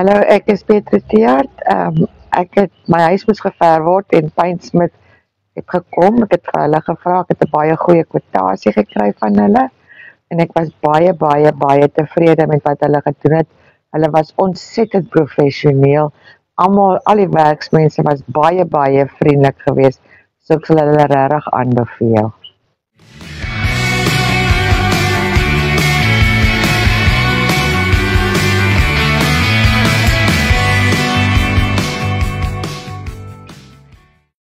Hallo, ek is Petrus. Ek het my huis moes geverf word en Paintsmith het gekom. Ek het vir hulle gevra, ek het 'n baie goeie kwotasie gekry van hulle en ek was baie tevrede met wat hulle gedoen het. Hulle was ontsettend professioneel. Al die werksmense was baie vriendelik geweest. So ek sal hulle regtig aanbeveel.